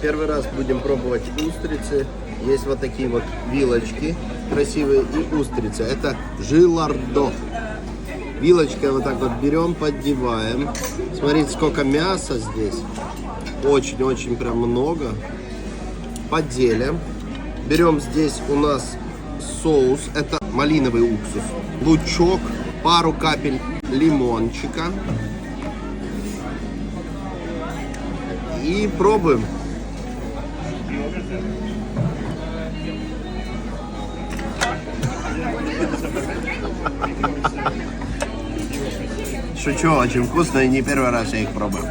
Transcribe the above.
первый раз будем пробовать устрицы. Есть вот такие вот вилочки красивые и устрицы. Это жилардо. Вилочкой вот так вот берем, поддеваем. Смотрите, сколько мяса здесь. Очень-очень прям много. Поделим. Берем здесь у нас соус. Это малиновый уксус. Лучок. Пару капель лимончика. И пробуем. Шучу, очень вкусно и не первый раз я их пробую.